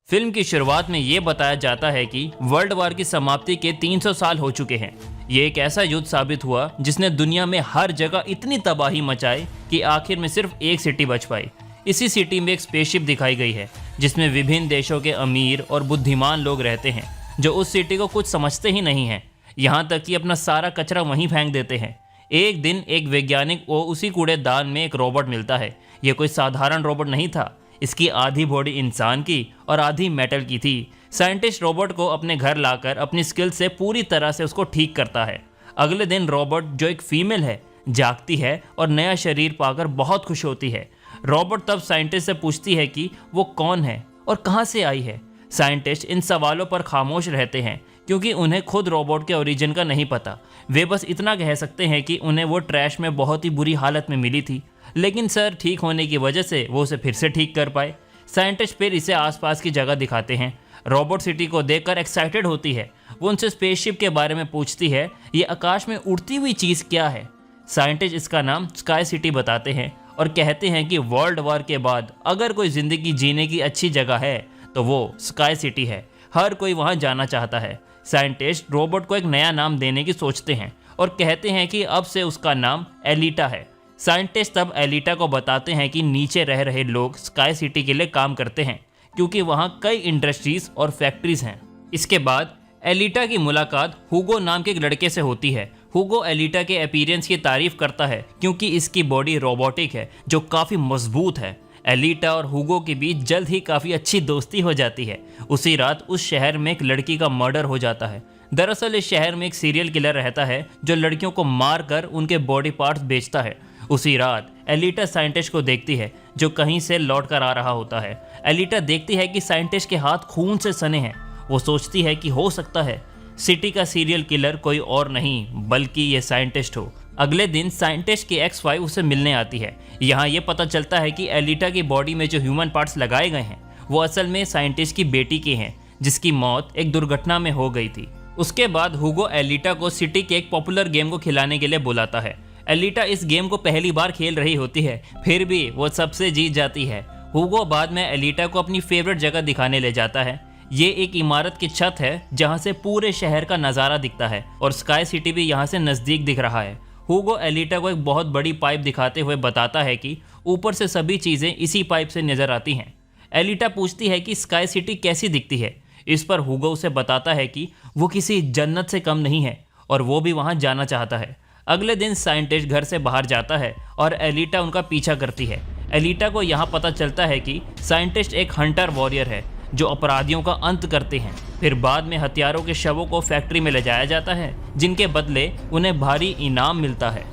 Film की शुरुआत में ये बताया जाता है कि वर्ल्ड वार की समाप्ति के 300 साल हो चुके हैं। ये एक ऐसा युद्ध साबित हुआ जिसने दुनिया में हर जगह इतनी तबाही मचाई कि आखिर में सिर्फ एक सिटी बच पाई। इसी सिटी में एक स्पेसशिप दिखाई गई है जिसमें विभिन्न देशों के अमीर और बुद्धिमान लोग रहते हैं जो उस सिटी को कुछ समझते ही नहीं हैं। यहाँ तक कि अपना सारा कचरा वहीं फेंक देते हैं। एक दिन एक वैज्ञानिक को उसी कूड़ेदान में एक रोबोट मिलता है। ये कोई साधारण रोबोट नहीं था। इसकी आधी बॉडी इंसान की और आधी मेटल की थी। साइंटिस्ट रोबोट को अपने घर लाकर अपनी स्किल से पूरी तरह से उसको ठीक करता है। अगले दिन रोबोट, जो एक फीमेल है, जागती है और नया शरीर पाकर बहुत खुश होती है। रोबोट तब साइंटिस्ट से पूछती है कि वो कौन है और कहाँ से आई है। साइंटिस्ट इन सवालों पर खामोश रहते हैं क्योंकि उन्हें खुद रोबोट के ओरिजिन का नहीं पता। वे बस इतना कह सकते हैं कि उन्हें वो ट्रैश में बहुत ही बुरी हालत में मिली थी, लेकिन सर ठीक होने की वजह से वो उसे फिर से ठीक कर पाए। साइंटिस्ट फिर इसे आसपास की जगह दिखाते हैं। रोबोट सिटी को देखकर एक्साइटेड होती है। वो उनसे स्पेसशिप के बारे में पूछती है, ये आकाश में उड़ती हुई चीज़ क्या है। साइंटिस्ट इसका नाम स्काई सिटी बताते हैं और कहते हैं कि वर्ल्ड वार के बाद अगर कोई ज़िंदगी जीने की अच्छी जगह है तो वो स्काई सिटी है। हर कोई वहाँ जाना चाहता है। साइंटिस्ट रोबोट को एक नया नाम देने की सोचते हैं और कहते हैं कि अब से उसका नाम एलिटा है। साइंटिस्ट तब एलिटा को बताते हैं कि नीचे रह रहे लोग स्काई सिटी के लिए काम करते हैं क्योंकि वहाँ कई इंडस्ट्रीज और फैक्ट्रीज हैं। इसके बाद एलिटा की मुलाकात हुगो नाम के एक लड़के से होती है। हुगो एलिटा के अपीयरेंस की तारीफ करता है क्योंकि इसकी बॉडी रोबोटिक है जो काफ़ी मजबूत है। एलिटा और हुगो के बीच जल्द ही काफ़ी अच्छी दोस्ती हो जाती है। उसी रात उस शहर में एक लड़की का मर्डर हो जाता है। दरअसल इस शहर में एक सीरियल किलर रहता है जो लड़कियों को मार कर उनके बॉडी पार्ट्स बेचता है। उसी रात एलिटा साइंटिस्ट को देखती है जो कहीं से लौट कर आ रहा होता है। एलिटा देखती है कि साइंटिस्ट के हाथ खून से सने हैं। वो सोचती है कि हो सकता है सिटी का सीरियल किलर कोई और नहीं बल्कि ये साइंटिस्ट हो। अगले दिन साइंटिस्ट की एक्स वाइफ उसे मिलने आती है। यहाँ ये पता चलता है कि एलिटा की बॉडी में जो ह्यूमन पार्ट्स लगाए गए हैं वो असल में साइंटिस्ट की बेटी के हैं जिसकी मौत एक दुर्घटना में हो गई थी। उसके बाद हुगो एलिटा को सिटी के एक पॉपुलर गेम को खिलाने के लिए बुलाता है। एलिटा इस गेम को पहली बार खेल रही होती है, फिर भी वो सबसे जीत जाती है। हुगो बाद में एलिटा को अपनी फेवरेट जगह दिखाने ले जाता है। ये एक इमारत की छत है जहाँ से पूरे शहर का नज़ारा दिखता है और स्काई सिटी भी यहाँ से नज़दीक दिख रहा है। हुगो एलिटा को एक बहुत बड़ी पाइप दिखाते हुए बताता है कि ऊपर से सभी चीज़ें इसी पाइप से नज़र आती हैं। एलिटा पूछती है कि स्काई सिटी कैसी दिखती है। इस पर हुगो उसे बताता है कि वो किसी जन्नत से कम नहीं है और वो भी वहाँ जाना चाहता है। अगले दिन साइंटिस्ट घर से बाहर जाता है और एलिटा उनका पीछा करती है। एलिटा को यहाँ पता चलता है कि साइंटिस्ट एक हंटर वॉरियर है जो अपराधियों का अंत करते हैं। फिर बाद में हथियारों के शवों को फैक्ट्री में ले जाया जाता है जिनके बदले उन्हें भारी इनाम मिलता है।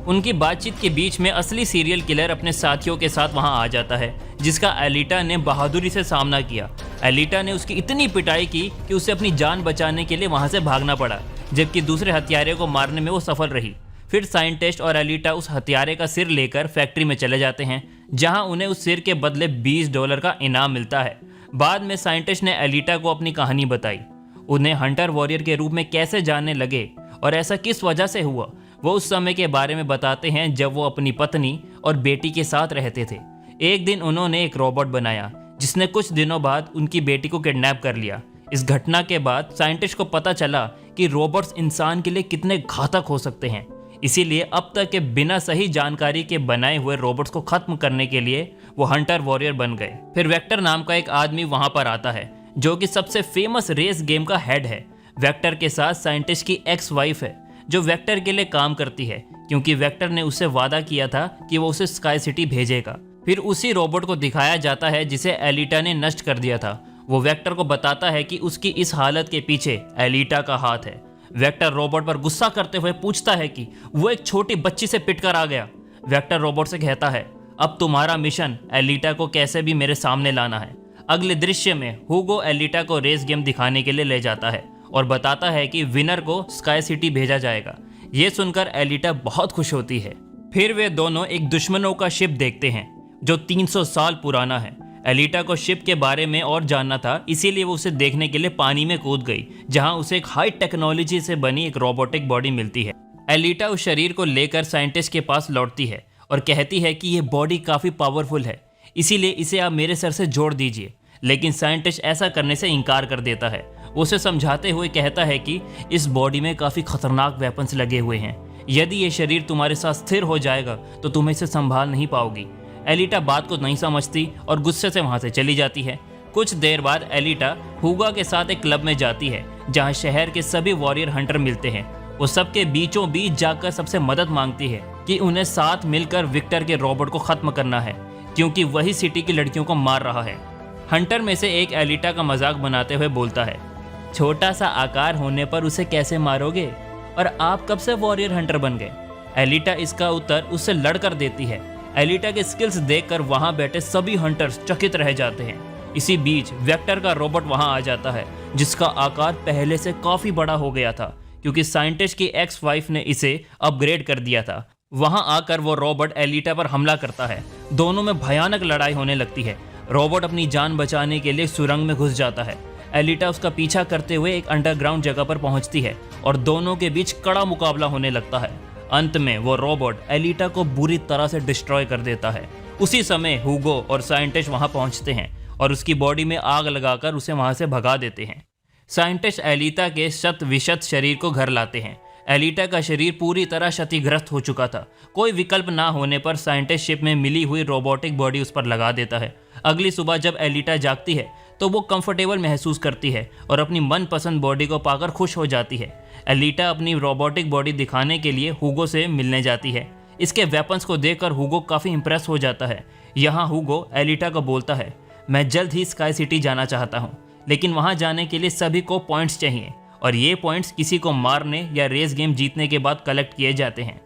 उनकी बातचीत के बीच में असली सीरियल किलर अपने साथियों के साथ वहां आ जाता है जिसका एलिटा ने बहादुरी से सामना किया। एलिटा ने उसकी इतनी पिटाई की कि उसे अपनी जान बचाने के लिए वहां से भागना पड़ा, जबकि दूसरे हत्यारे को मारने में वो सफल रही। फिर साइंटिस्ट और एलिटा उस हत्यारे का सिर लेकर फैक्ट्री में चले जाते हैं जहां उन्हें उस सिर के बदले $20 का इनाम मिलता है। बाद में साइंटिस्ट ने एलिटा को अपनी कहानी बताई, उन्हें हंटर वॉरियर के रूप में कैसे जानने लगे और ऐसा किस वजह से हुआ। वो उस समय के बारे में बताते हैं जब वो अपनी पत्नी और बेटी के साथ रहते थे। एक दिन उन्होंने एक रोबोट बनाया जिसने कुछ दिनों बाद उनकी बेटी को किडनैप कर लिया। इस घटना के बाद साइंटिस्ट को पता चला कि रोबोट्स इंसान के लिए कितने घातक हो सकते हैं। इसीलिए अब तक के बिना सही जानकारी के बनाए हुए रोबोट्स को खत्म करने के लिए वो हंटर वॉरियर बन गए। फिर वेक्टर नाम का एक आदमी वहां पर आता है जो कि सबसे फेमस रेस गेम का हेड है। वेक्टर के साथ साइंटिस्ट की एक्स वाइफ है जो वेक्टर के लिए काम करती है क्योंकि वेक्टर ने उससे वादा किया था कि वो उसे स्काई सिटी भेजेगा। फिर उसी रोबोट को दिखाया जाता है जिसे एलिटा ने नष्ट कर दिया था। वो वेक्टर को बताता है कि उसकी इस हालत के पीछे एलिटा का हाथ है। वेक्टर रोबोट पर गुस्सा करते हुए पूछता है कि वो एक छोटी बच्ची से पिटकर आ गया। वेक्टर रोबोट से कहता है, अब तुम्हारा मिशन एलिटा को कैसे भी मेरे सामने लाना है। अगले दृश्य में हुगो एलिटा को रेस गेम दिखाने के लिए ले जाता है और बताता है कि विनर को स्काई सिटी भेजा जाएगा। ये सुनकर एलिटा बहुत खुश होती है। फिर वे दोनों एक दुश्मनों का शिप देखते हैं जो 300 साल पुराना है। एलिटा को शिप के बारे में और जानना था, इसीलिए वो उसे देखने के लिए पानी में कूद गई जहां उसे एक हाई टेक्नोलॉजी से बनी एक रोबोटिक बॉडी मिलती है। एलिटा उस शरीर को लेकर साइंटिस्ट के पास लौटती है और कहती है कि ये बॉडी काफ़ी पावरफुल है, इसीलिए इसे आप मेरे सर से जोड़ दीजिए। लेकिन साइंटिस्ट ऐसा करने से इनकार कर देता है। वो उसे समझाते हुए कहता है कि इस बॉडी में काफ़ी खतरनाक वेपन्स लगे हुए हैं, यदि ये शरीर तुम्हारे साथ स्थिर हो जाएगा तो तुम इसे संभाल नहीं पाओगी। एलिटा बात को नहीं समझती और गुस्से से वहाँ से चली जाती है। कुछ देर बाद एलिटा हुगो के साथ एक क्लब में जाती है जहाँ शहर के सभी वॉरियर हंटर मिलते हैं। वो सबके बीचों बीच जाकर सबसे मदद मांगती है कि उन्हें साथ मिलकर विक्टर के रोबोट को खत्म करना है, क्योंकि वही सिटी की लड़कियों को मार रहा है। हंटर में से एक एलिटा का मजाक बनाते हुए बोलता है, छोटा सा आकार होने पर उसे कैसे मारोगे, और आप कब से वॉरियर हंटर बन गए? एलिटा इसका उत्तर उससे लड़कर देती है। एलिटा के स्किल्स देखकर वहां बैठे सभी हंटर्स चकित रह जाते हैं। इसी बीच वेक्टर का रोबोट वहां आ जाता है, जिसका आकार पहले से काफी बड़ा हो गया था, क्योंकि साइंटिस्ट की एक्स वाइफ ने इसे अपग्रेड कर दिया था। वहां आकर वो रोबोट एलिटा पर हमला करता है। दोनों में भयानक लड़ाई होने लगती है। रोबोट अपनी जान बचाने के लिए सुरंग में घुस जाता है। एलिटा उसका पीछा करते हुए एक अंडरग्राउंड जगह पर पहुंचती है और दोनों के बीच कड़ा मुकाबला होने लगता है। अंत में वो रोबोट एलिटा को बुरी तरह से डिस्ट्रॉय कर देता है। उसी समय हुगो और साइंटिस्ट वहां पहुंचते हैं और उसकी बॉडी में आग लगाकर उसे वहां से भगा देते हैं। साइंटिस्ट एलिटा के शत विशत शरीर को घर लाते हैं। एलिटा का शरीर पूरी तरह क्षतिग्रस्त हो चुका था। कोई विकल्प ना होने पर साइंटिस्ट शिप में मिली हुई रोबोटिक बॉडी उस पर लगा देता है। अगली सुबह जब एलिटा जागती है तो वो कंफर्टेबल महसूस करती है और अपनी मनपसंद बॉडी को पाकर खुश हो जाती है। एलिटा अपनी रोबोटिक बॉडी दिखाने के लिए हुगो से मिलने जाती है। इसके वेपन्स को देखकर हुगो काफ़ी इंप्रेस हो जाता है। यहाँ हुगो एलिटा को बोलता है, मैं जल्द ही स्काई सिटी जाना चाहता हूँ, लेकिन वहाँ जाने के लिए सभी को पॉइंट्स चाहिए और ये पॉइंट्स किसी को मारने या रेस गेम जीतने के बाद कलेक्ट किए जाते हैं।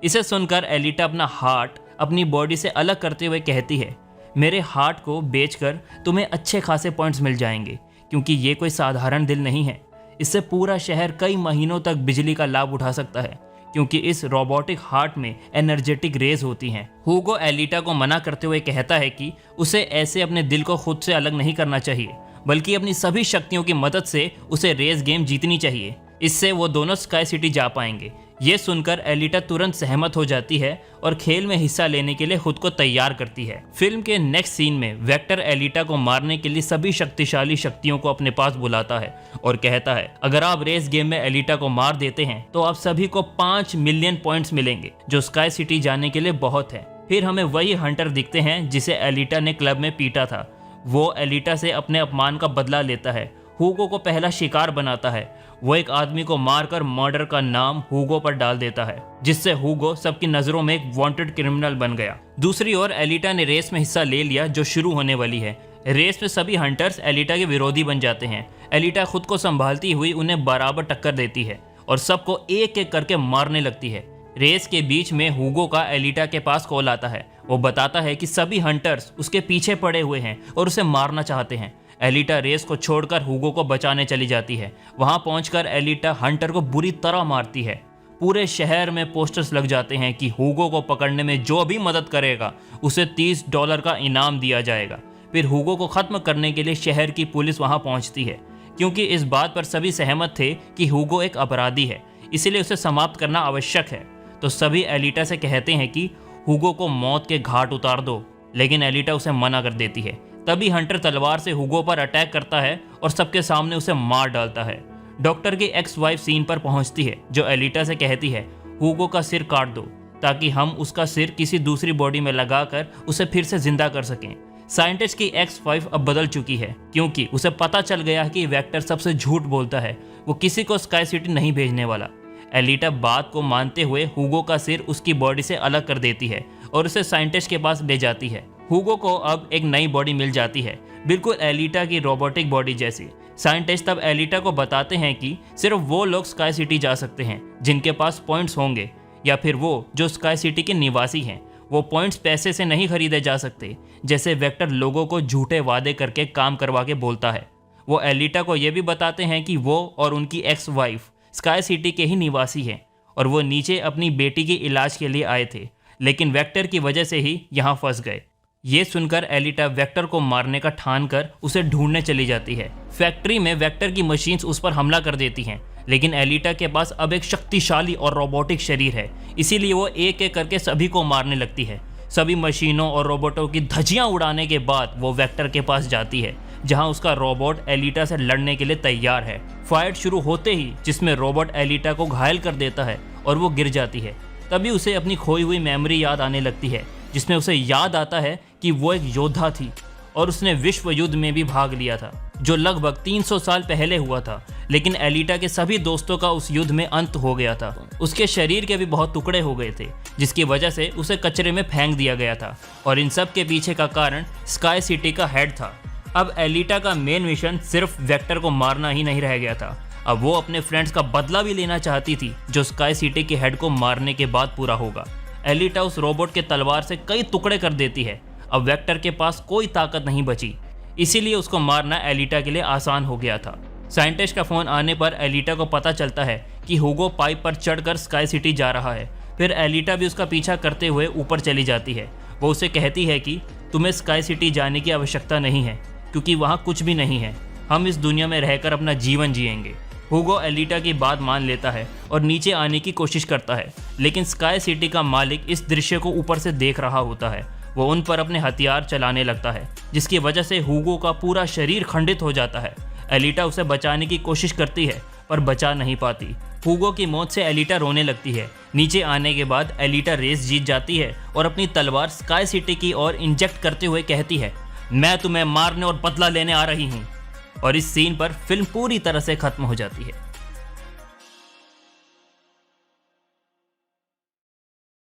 इसे सुनकर एलिटा अपना हार्ट अपनी बॉडी से अलग करते हुए कहती है, मेरे हार्ट को बेचकर तुम्हें अच्छे खासे पॉइंट्स मिल जाएंगे, क्योंकि ये कोई साधारण दिल नहीं है। इससे पूरा शहर कई महीनों तक बिजली का लाभ उठा सकता है, क्योंकि इस रोबोटिक हार्ट में एनर्जेटिक रेज होती हैं। हुगो एलिटा को मना करते हुए कहता है कि उसे ऐसे अपने दिल को खुद से अलग नहीं करना चाहिए, बल्कि अपनी सभी शक्तियों की मदद से उसे रेस गेम जीतनी चाहिए। इससे वो दोनों स्काई सिटी जा पाएंगे। ये सुनकर एलिटा तुरंत सहमत हो जाती है और खेल में हिस्सा लेने के लिए खुद को तैयार करती है। फिल्म के नेक्स्ट सीन में वेक्टर एलिटा को मारने के लिए सभी शक्तिशाली शक्तियों को अपने पास बुलाता है और कहता है, अगर आप रेस गेम में एलिटा को मार देते हैं तो आप सभी को 5 मिलियन पॉइंट्स मिलेंगे, जो स्काई सिटी जाने के लिए बहुत है। फिर हमें वही हंटर दिखते हैं जिसे एलिटा ने क्लब में पीटा था। वो एलिटा से अपने अपमान का बदला लेता है, हुगो को पहला शिकार बनाता है। वो एक आदमी को मारकर मर्डर का नाम हुगो पर डाल देता है, जिससे हुगो सबकी नजरों में एक वांटेड क्रिमिनल बन गया। दूसरी ओर एलिटा ने रेस में हिस्सा ले लिया जो शुरू होने वाली है। रेस में सभी हंटर्स एलिटा के विरोधी बन जाते हैं। एलिटा खुद को संभालती हुई उन्हें बराबर टक्कर देती है और सबको एक एक करके मारने लगती है। रेस के बीच में हुगो का एलिटा के पास कॉल आता है। वो बताता है कि सभी हंटर्स उसके पीछे पड़े हुए हैं और उसे मारना चाहते हैं। एलिटा रेस को छोड़कर हुगो को बचाने चली जाती है। वहां पहुंचकर एलिटा हंटर को बुरी तरह मारती है। पूरे शहर में पोस्टर्स लग जाते हैं कि हुगो को पकड़ने में जो भी मदद करेगा उसे $30 का इनाम दिया जाएगा। फिर हुगो को खत्म करने के लिए शहर की पुलिस वहां पहुंचती है, क्योंकि इस बात पर सभी सहमत थे कि हुगो एक अपराधी है, इसलिए उसे समाप्त करना आवश्यक है। तो सभी एलिटा से कहते हैं कि हुगो को मौत के घाट उतार दो, लेकिन एलिटा उसे मना कर देती है। तभी हंटर तलवार से हुगो पर अटैक करता है और सबके सामने उसे मार डालता है। डॉक्टर की एक्स वाइफ सीन पर पहुंचती है, जो एलिटा से कहती है, हुगो का सिर काट दो ताकि हम उसका सिर किसी दूसरी बॉडी में लगाकर उसे फिर से जिंदा कर सकें। साइंटिस्ट की एक्स वाइफ अब बदल चुकी है, क्योंकि उसे पता चल गया कि वेक्टर सबसे झूठ बोलता है, वो किसी को स्काई सिटी नहीं भेजने वाला। एलिटा बात को मानते हुए हुगो का सिर उसकी बॉडी से अलग कर देती है और उसे साइंटिस्ट के पास ले जाती है। हुगो को अब एक नई बॉडी मिल जाती है, बिल्कुल एलिटा की रोबोटिक बॉडी जैसी। साइंटिस्ट तब एलिटा को बताते हैं कि सिर्फ वो लोग स्काई सिटी जा सकते हैं जिनके पास पॉइंट्स होंगे, या फिर वो जो स्काई सिटी के निवासी हैं। वो पॉइंट्स पैसे से नहीं खरीदे जा सकते, जैसे वेक्टर लोगों को झूठे वादे करके काम करवा के बोलता है। वो एलिटा को ये भी बताते हैं कि वो और उनकी एक्स वाइफ स्काई सिटी के ही निवासी हैं और वो नीचे अपनी बेटी के इलाज के लिए आए थे, लेकिन वेक्टर की वजह से ही यहाँ फंस गए। ये सुनकर एलिटा वेक्टर को मारने का ठान कर उसे ढूंढने चली जाती है। फैक्ट्री में वेक्टर की मशीन्स उस पर हमला कर देती हैं, लेकिन एलिटा के पास अब एक शक्तिशाली और रोबोटिक शरीर है, इसीलिए वो एक एक करके सभी को मारने लगती है। सभी मशीनों और रोबोटों की धज्जियां उड़ाने के बाद वो वेक्टर के पास जाती है। जहां उसका रोबोट एलिटा से लड़ने के लिए तैयार है। फाइट शुरू होते ही जिसमें रोबोट एलिटा को घायल कर देता है और वो गिर जाती है। तभी उसे अपनी खोई हुई मेमोरी याद आने लगती है, जिसमें उसे याद आता है कि वो एक योद्धा थी और उसने विश्व युद्ध में भी भाग लिया था, जो लगभग 300 साल पहले हुआ था। लेकिन एलिटा के सभी दोस्तों का उस युद्ध में अंत हो गया था। उसके शरीर के भी बहुत टुकड़े हो गए थे, जिसकी वजह से उसे कचरे में फेंक दिया गया था। और इन सब के पीछे का कारण स्काई सिटी का हेड था। अब एलिटा का मेन मिशन सिर्फ वेक्टर को मारना ही नहीं रह गया था। अब वो अपने फ्रेंड्स का बदला भी लेना चाहती थी, जो स्काई सिटी के हेड को मारने के बाद पूरा होगा। एलिटा उस रोबोट के तलवार से कई टुकड़े कर देती है। अब वेक्टर के पास कोई ताकत नहीं बची, इसीलिए उसको मारना एलिटा के लिए आसान हो गया था। साइंटिस्ट का फोन आने पर एलिटा को पता चलता है कि हुगो पाइप पर चढ़कर स्काई सिटी जा रहा है। फिर एलिटा भी उसका पीछा करते हुए ऊपर चली जाती है। वो उसे कहती है कि तुम्हें स्काई सिटी जाने की आवश्यकता नहीं है, क्योंकि वहाँ कुछ भी नहीं है। हम इस दुनिया में रहकर अपना जीवन जिएंगे। हुगो एलिटा की बात मान लेता है और नीचे आने की कोशिश करता है, लेकिन स्काई सिटी का मालिक इस दृश्य को ऊपर से देख रहा होता है। वो उन पर अपने हथियार चलाने लगता है, जिसकी वजह से हुगो का पूरा शरीर खंडित हो जाता है। एलिटा उसे बचाने की कोशिश करती है, पर बचा नहीं पाती। हुगो की मौत से एलिटा रोने लगती है। नीचे आने के बाद एलिटा रेस जीत जाती है और अपनी तलवार स्काई सिटी की ओर इंजेक्ट करते हुए कहती है, मैं तुम्हें मारने और बदला लेने आ रही हूँ। और इस सीन पर फिल्म पूरी तरह से खत्म हो जाती है।